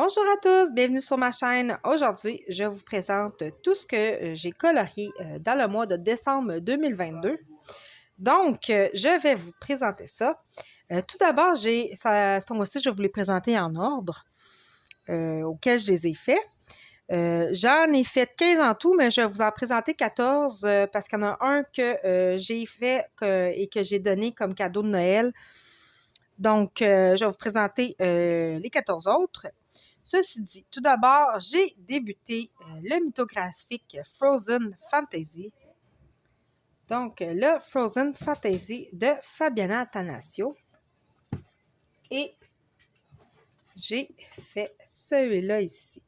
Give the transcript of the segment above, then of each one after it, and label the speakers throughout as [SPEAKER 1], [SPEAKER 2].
[SPEAKER 1] Bonjour à tous, bienvenue sur ma chaîne. Aujourd'hui, je vous présente tout ce que j'ai colorié dans le mois de décembre 2022. Donc, je vais vous présenter ça. Tout d'abord, ce mois-ci, je vais vous les présenter en ordre auquel je les ai faits. J'en ai fait 15 en tout, mais je vais vous en présenter 14 parce qu'il y en a un que j'ai fait et que j'ai donné comme cadeau de Noël. Donc, je vais vous présenter les 14 autres. Ceci dit, tout d'abord, j'ai débuté le mythographique Frozen Fantasy. Donc, le Frozen Fantasy de Fabiana Attanasio. Et j'ai fait celui-là ici.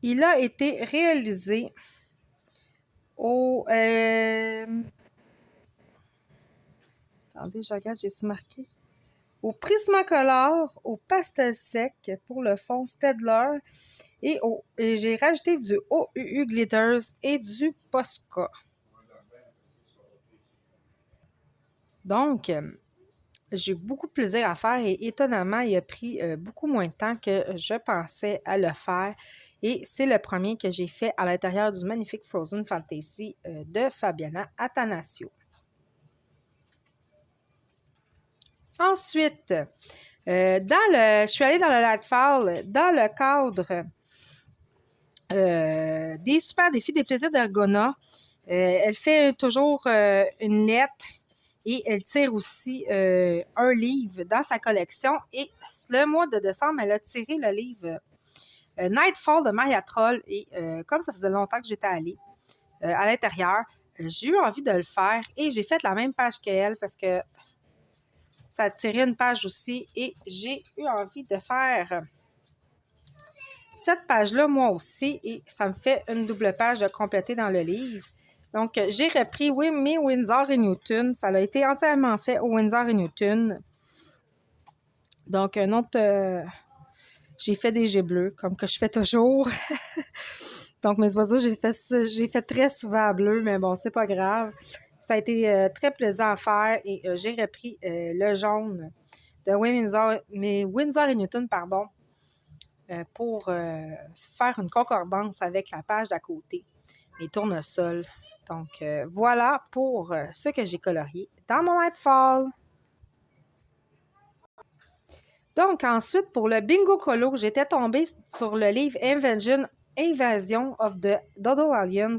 [SPEAKER 1] Il a été réalisé au... Attendez, je regarde, j'ai-tu marqué? Au Prismacolor, au pastel sec pour le fond Staedtler et j'ai rajouté du OUU Glitters et du Posca. Donc, j'ai eu beaucoup de plaisir à faire et étonnamment, il a pris beaucoup moins de temps que je pensais à le faire. Et c'est le premier que j'ai fait à l'intérieur du magnifique Frozen Fantasy de Fabiana Attanasio. Ensuite, je suis allée dans le Lightfall dans le cadre des super défis des plaisirs d'Ergona. Elle fait toujours une lettre et elle tire aussi un livre dans sa collection. Et le mois de décembre, elle a tiré le livre Nightfall de Maria Troll. Et comme ça faisait longtemps que j'étais allée à l'intérieur, j'ai eu envie de le faire et j'ai fait la même page qu'elle parce que ça a tiré une page aussi et j'ai eu envie de faire cette page-là moi aussi et ça me fait une double page de compléter dans le livre. Donc, j'ai repris mes Winsor et Newton. Ça a été entièrement fait au Winsor et Newton. Donc, un autre... j'ai fait des jets bleus, comme que je fais toujours. Donc, mes oiseaux, j'ai fait très souvent à bleu, mais bon, c'est pas grave. Ça a été très plaisant à faire et j'ai repris le jaune de Winsor et Newton, pardon, pour faire une concordance avec la page d'à côté, mes tournesols. Donc, voilà pour ce que j'ai colorié dans mon Nightfall. Donc, ensuite, pour le Bingo Colo, j'étais tombée sur le livre Invasion of the Doodle Aliens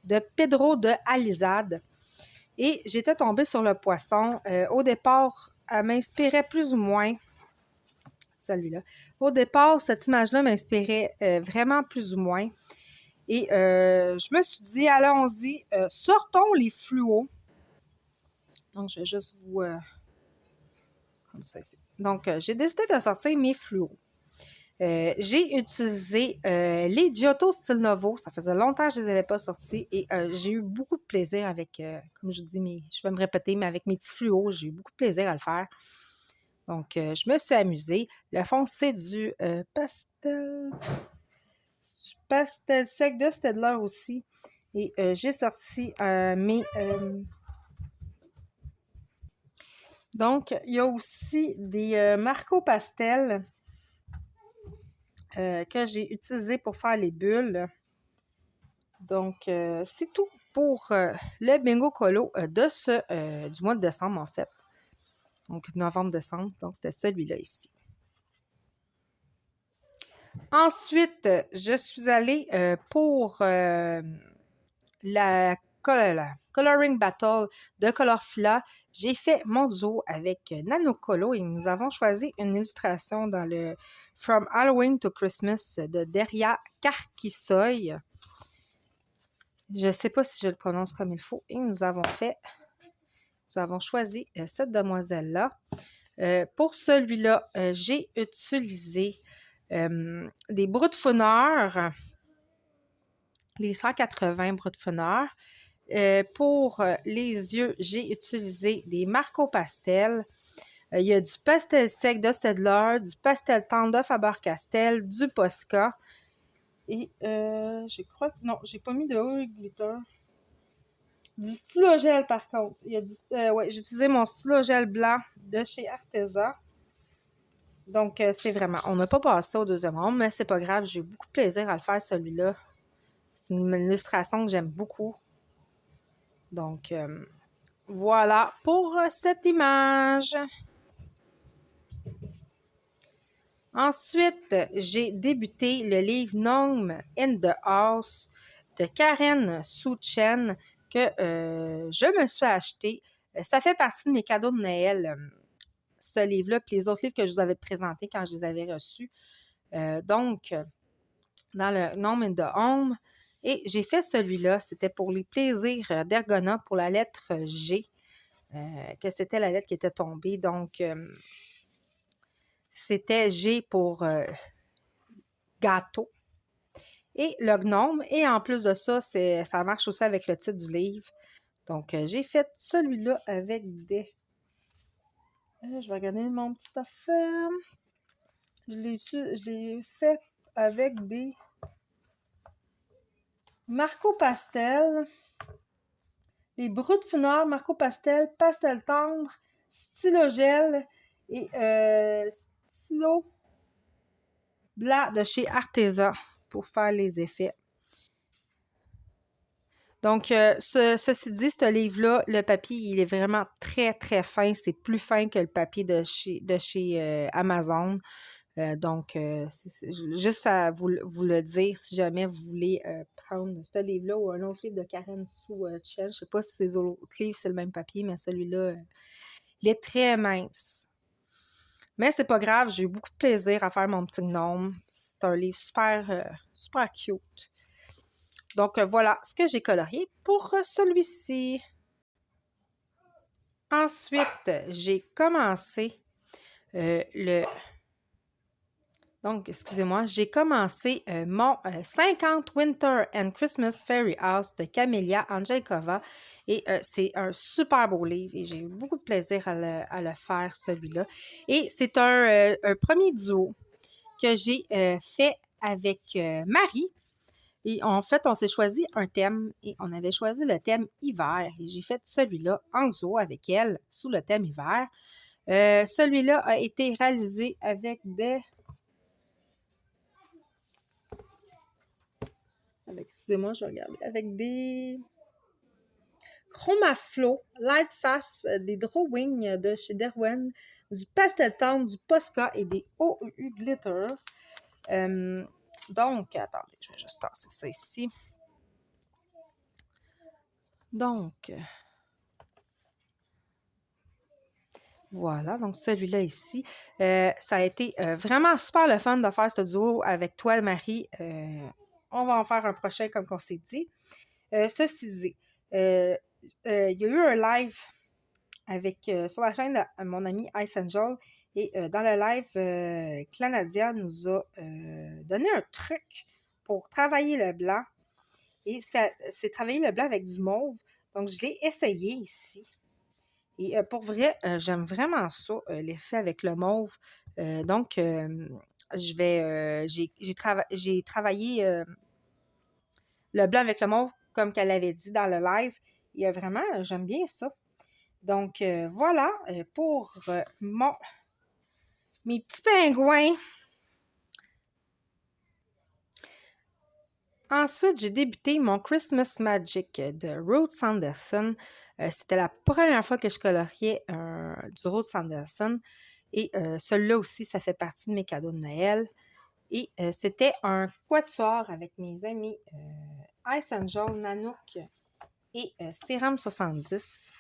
[SPEAKER 1] de Pedro de Alizade. Et j'étais tombée sur le poisson. Au départ, elle m'inspirait plus ou moins. Celui-là. Au départ, cette image-là m'inspirait vraiment plus ou moins. Et je me suis dit, allons-y, sortons les fluos. Donc, je vais juste vous... comme ça ici. Donc, j'ai décidé de sortir mes fluos. J'ai utilisé les Giotto Style Novo. Ça faisait longtemps que je ne les avais pas sortis et j'ai eu beaucoup de plaisir avec, comme je dis, je vais me répéter, mais avec mes petits fluos, j'ai eu beaucoup de plaisir à le faire. Donc, je me suis amusée. Le fond, c'est du pastel sec de Staedtler aussi. Et j'ai sorti mes... Donc, il y a aussi des Marco Pastel que j'ai utilisé pour faire les bulles. Donc, c'est tout pour le Bingo Colo du mois de décembre, en fait. Donc, novembre-décembre. Donc, c'était celui-là ici. Ensuite, je suis allée pour la Coloring Battle de Colorfila. J'ai fait mon duo avec Nanocolo et nous avons choisi une illustration dans le From Halloween to Christmas de Deria Karkisoy. Je ne sais pas si je le prononce comme il faut. Et nous avons choisi cette demoiselle-là. Pour celui-là, j'ai utilisé des brous de fauneur, les 180 brous de fauneur. Pour les yeux, j'ai utilisé des Marco Pastel. Il y a du pastel sec de Staedtler, du pastel tendre de Faber-Castell, du Posca. Et je crois que non, j'ai pas mis de haut glitter. Du stylo gel par contre. Il y a j'ai utilisé mon stylo gel blanc de chez Arteza. Donc, c'est vraiment... On n'a pas passé au deuxième round, mais c'est pas grave. J'ai eu beaucoup de plaisir à le faire, celui-là. C'est une illustration que j'aime beaucoup. Donc, voilà pour cette image. Ensuite, j'ai débuté le livre Gnome in the House de Karen Suchen que je me suis acheté. Ça fait partie de mes cadeaux de Noël, ce livre-là, puis les autres livres que je vous avais présentés quand je les avais reçus. Donc, dans le Gnome in the Home. Et j'ai fait celui-là, c'était pour les plaisirs d'Ergona pour la lettre G, que c'était la lettre qui était tombée. Donc, c'était G pour gâteau. Et le gnome. Et en plus de ça, ça marche aussi avec le titre du livre. Donc, j'ai fait celui-là avec des... je vais regarder mon petit affaire. Je l'ai fait avec des Marco Pastel. Les Brut Funard, Marco Pastel, Pastel Tendre, Stylo Gel et Stylo Blanc de chez Arteza pour faire les effets. Donc, ceci dit, ce livre-là, le papier, il est vraiment très, très fin. C'est plus fin que le papier de chez Amazon. Donc, c'est juste à vous le dire si jamais vous voulez prendre ce livre-là ou un autre livre de Karen Chen. Je ne sais pas si ces autres livres, c'est le même papier, mais celui-là, il est très mince. Mais c'est pas grave, j'ai eu beaucoup de plaisir à faire mon petit gnome. C'est un livre super, super cute. Donc, voilà ce que j'ai colorié pour celui-ci. Ensuite, j'ai commencé Donc, excusez-moi, j'ai commencé mon 50 Winter and Christmas Fairy House de Camélia Angelkova et c'est un super beau livre et j'ai eu beaucoup de plaisir à le faire, celui-là. Et c'est un premier duo que j'ai fait avec Marie. Et en fait, on s'est choisi un thème et on avait choisi le thème hiver. Et j'ai fait celui-là en duo avec elle sous le thème hiver. Celui-là a été réalisé avec des... Excusez-moi, je vais regarder. Avec des Chromaflow, Lightface, des drawings de chez Derwent, du Pastel Tendre, du Posca et des OU Glitter. Donc, attendez, je vais juste tasser ça ici. Donc, voilà, donc celui-là ici. Ça a été vraiment super le fun de faire ce duo avec toi, Marie. On va en faire un prochain comme on s'est dit. Ceci dit, il y a eu un live sur la chaîne de mon ami Ice Angel et dans le live, Clanadia nous a donné un truc pour travailler le blanc et c'est travailler le blanc avec du mauve. Donc, je l'ai essayé ici. Et pour vrai, j'aime vraiment ça, l'effet avec le mauve. Donc, j'ai travaillé le blanc avec le mauve, comme qu'elle avait dit dans le live. Et vraiment, j'aime bien ça. Donc, voilà pour mes petits pingouins. Ensuite, j'ai débuté mon Christmas Magic de Ruth Sanderson. C'était la première fois que je coloriais du Ruth Sanderson. Et celui-là aussi, ça fait partie de mes cadeaux de Noël. Et c'était un quatuor avec mes amis Ice Angel, Nanook et Serum 70.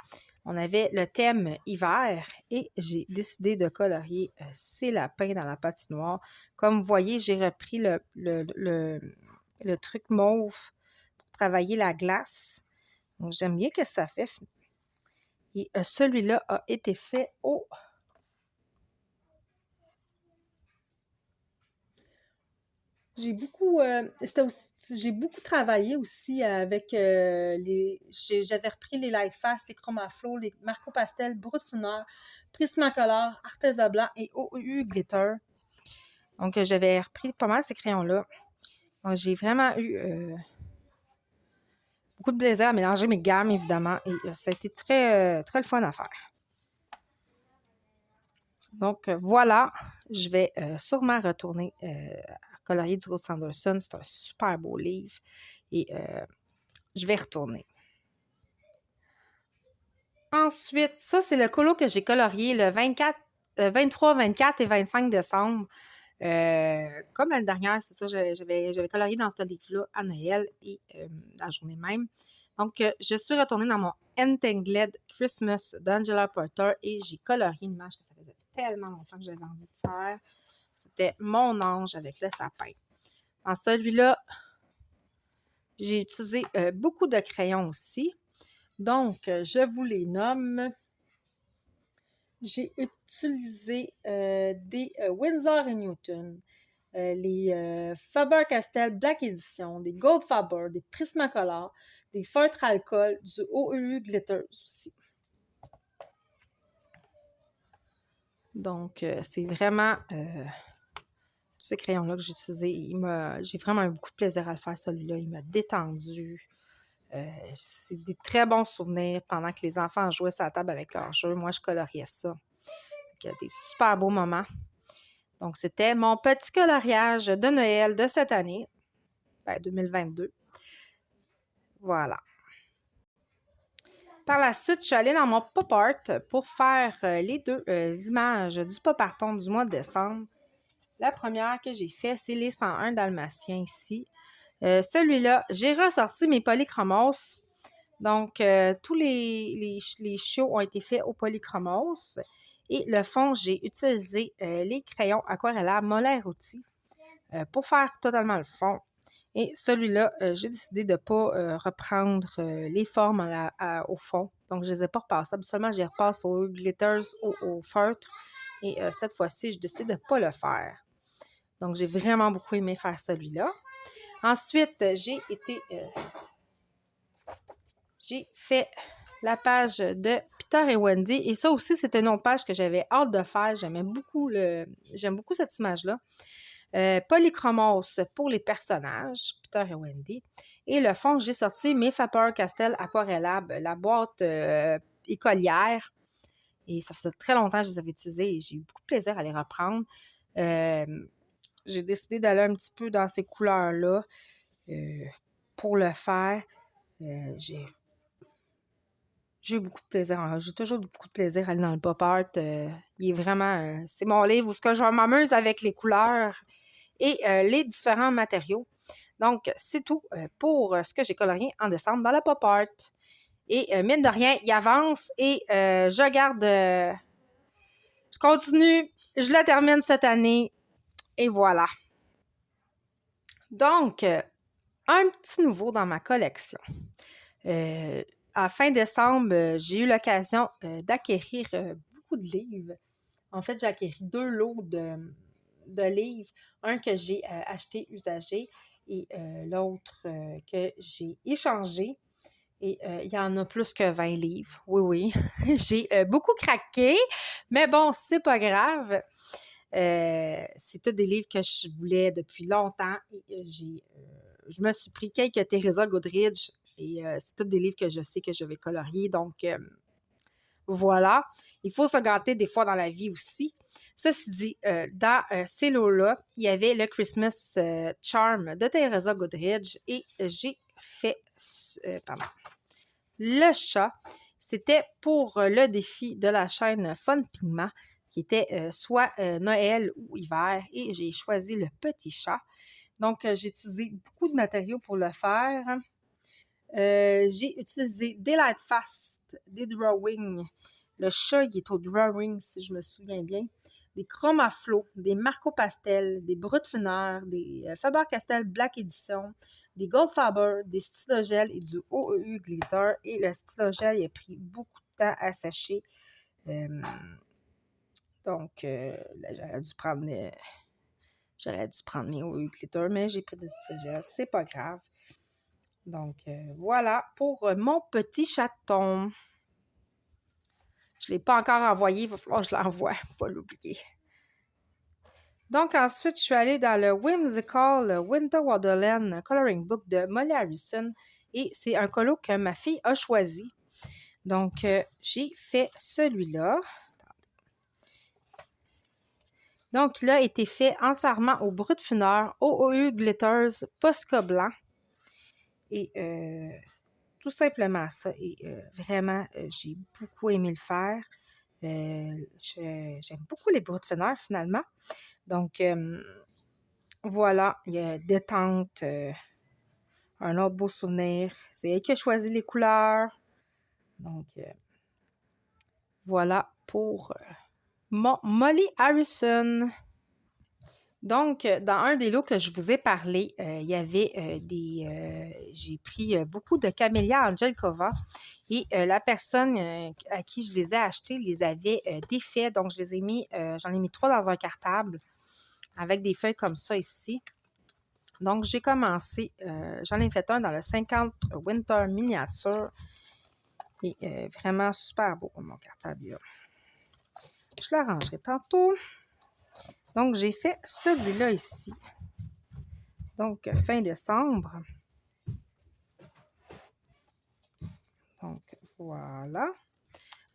[SPEAKER 1] On avait le thème hiver et j'ai décidé de colorier ces lapins dans la patinoire. Comme vous voyez, j'ai repris le truc mauve pour travailler la glace. Donc, j'aime bien ce que ça fait. Et celui-là a été fait au... J'ai beaucoup travaillé aussi avec j'avais repris les Lightfast, les Chromaflow, les Marco Pastel, Brut Funeur, Prismacolor, Arteza Blanc et OU Glitter. Donc, j'avais repris pas mal ces crayons-là. Donc, j'ai vraiment eu beaucoup de plaisir à mélanger mes gammes, évidemment. Et ça a été très, très le fun à faire. Donc, voilà. je vais sûrement retourner à colorier du Ruth Sanderson. C'est un super beau livre et je vais retourner. Ensuite, ça, c'est le colo que j'ai colorié le 23, 24 et 25 décembre. Comme l'année dernière, c'est ça, j'avais colorié dans ce livre-là à Noël et la journée même. Donc, je suis retournée dans mon Entangled Christmas d'Angela Porter et j'ai colorié une image que ça faisait tellement longtemps que j'avais envie de faire. C'était mon ange avec le sapin. Dans celui-là, j'ai utilisé beaucoup de crayons aussi. Donc, je vous les nomme. J'ai utilisé des Winsor & Newton, les Faber-Castell Black Edition, des Goldfaber, des Prismacolor, des feutres alcool, du OEU Glitters aussi. Donc, c'est vraiment tous ces crayons-là que j'ai utilisés. J'ai vraiment eu beaucoup de plaisir à le faire, celui-là. Il m'a détendu. C'est des très bons souvenirs pendant que les enfants jouaient sur la table avec leurs jeux. Moi, je coloriais ça. Il y a des super beaux moments. Donc, c'était mon petit coloriage de Noël de cette année, 2022. Voilà. Par la suite, je suis allée dans mon pop art pour faire les deux images du pop arton du mois de décembre. La première que j'ai faite, c'est les 101 dalmatiens ici. Celui-là, j'ai ressorti mes polychromos. Donc, tous les chiots ont été faits au polychromos. Et le fond, j'ai utilisé les crayons aquarellables Molaire Outil pour faire totalement le fond. Et celui-là, j'ai décidé de ne pas reprendre les formes au fond. Donc, je ne les ai pas repassées. Habituellement, je les repasse aux glitters, au feutre. Et cette fois-ci, j'ai décidé de ne pas le faire. Donc, j'ai vraiment beaucoup aimé faire celui-là. Ensuite, j'ai fait la page de Peter et Wendy. Et ça aussi, c'était une autre page que j'avais hâte de faire. J'aime beaucoup cette image-là. Polychromos pour les personnages, Peter et Wendy. Et le fond, j'ai sorti mes Faber-Castell Aquarellables, la boîte écolière. Et ça faisait très longtemps que je les avais utilisés et j'ai eu beaucoup de plaisir à les reprendre. J'ai décidé d'aller un petit peu dans ces couleurs-là pour le faire. J'ai eu beaucoup de plaisir. J'ai toujours beaucoup de plaisir à aller dans le pop art. Il est vraiment... c'est mon livre où je m'amuse avec les couleurs et les différents matériaux. Donc, c'est tout pour ce que j'ai colorié en décembre dans la pop art. Et mine de rien, il avance et je garde... je continue, je la termine cette année et voilà. Donc, un petit nouveau dans ma collection. À fin décembre, j'ai eu l'occasion d'acquérir beaucoup de livres. En fait, j'ai acquéri 2 lots de livres. Un que j'ai acheté usagé et l'autre que j'ai échangé. Et il y en a plus que 20 livres. Oui, oui. J'ai beaucoup craqué, mais bon, c'est pas grave. C'est tous des livres que je voulais depuis longtemps et je me suis pris quelques Teresa Goodridge et c'est tous des livres que je sais que je vais colorier. Donc, voilà. Il faut se gâter des fois dans la vie aussi. Ceci dit, dans ces lots-là, il y avait le Christmas Charm de Teresa Goodridge et j'ai fait... Le chat, c'était pour le défi de la chaîne Fun Pigment, qui était soit Noël ou hiver, et j'ai choisi le petit chat. Donc, j'ai utilisé beaucoup de matériaux pour le faire. J'ai utilisé des Light Fast, des drawings. Le chat, il est au drawing, si je me souviens bien. Des Chromaflow, des Marco Pastel, des Brutfuner, des Faber-Castell Black Edition, des Goldfaber, des stylogel et du OEU Glitter. Et le stylogel, il a pris beaucoup de temps à sécher. Donc, là, j'aurais dû prendre mes OEU Glitter, mais j'ai pris des stylogel. C'est pas grave. Donc, voilà pour mon petit chaton. Je ne l'ai pas encore envoyé. Il va falloir que je l'envoie. Il ne faut pas l'oublier. Donc, ensuite, je suis allée dans le Whimsical Winter Wonderland Coloring Book de Molly Harrison. Et c'est un colo que ma fille a choisi. Donc, j'ai fait celui-là. Donc, il a été fait entièrement au brut funeur, OOU Glitters, Posca blanc. Et tout simplement ça. Et vraiment, j'ai beaucoup aimé le faire. J'aime beaucoup les bruts funeurs, finalement. Donc, voilà, il y a détente, un autre beau souvenir. C'est elle qui a choisi les couleurs. Donc, voilà pour Molly Harrison. Donc, dans un des lots que je vous ai parlé, il y avait j'ai pris beaucoup de Camellia Angelkova et la personne à qui je les ai achetés les avait défaits. Donc, j'en ai mis 3 dans un cartable avec des feuilles comme ça ici. Donc, j'ai commencé, j'en ai fait un dans le 50 Winter Miniature. Et vraiment super beau, mon cartable là. Je l'arrangerai tantôt. Donc, j'ai fait celui-là ici. Donc, fin décembre. Donc, voilà.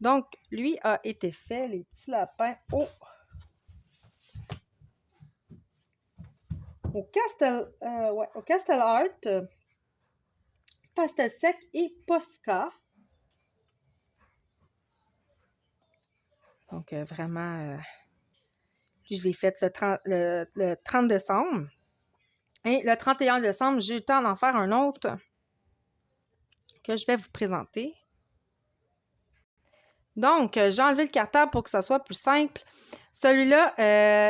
[SPEAKER 1] Donc, lui a été fait, les petits lapins, au Castle Art, Pastel Sec et Posca. Donc, vraiment, je l'ai fait le 30 décembre. Et le 31 décembre, j'ai eu le temps d'en faire un autre que je vais vous présenter. Donc, j'ai enlevé le cartable pour que ça soit plus simple. Celui-là,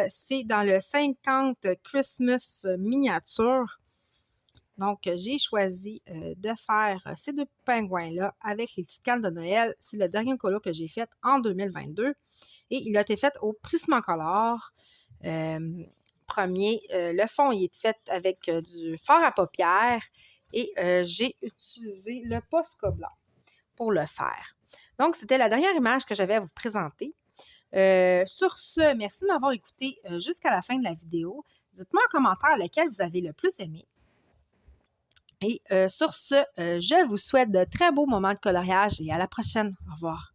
[SPEAKER 1] c'est dans le 50 Christmas miniature. Donc, j'ai choisi de faire ces 2 pingouins-là avec les petites cannes de Noël. C'est le dernier colo que j'ai fait en 2022. Et il a été fait au Prismacolor. Premier, le fond, il est fait avec du fard à paupières. Et j'ai utilisé le Posca blanc pour le faire. Donc, c'était la dernière image que j'avais à vous présenter. Sur ce, merci de m'avoir écouté jusqu'à la fin de la vidéo. Dites-moi en commentaire lequel vous avez le plus aimé. Et sur ce, je vous souhaite de très beaux moments de coloriage et à la prochaine. Au revoir.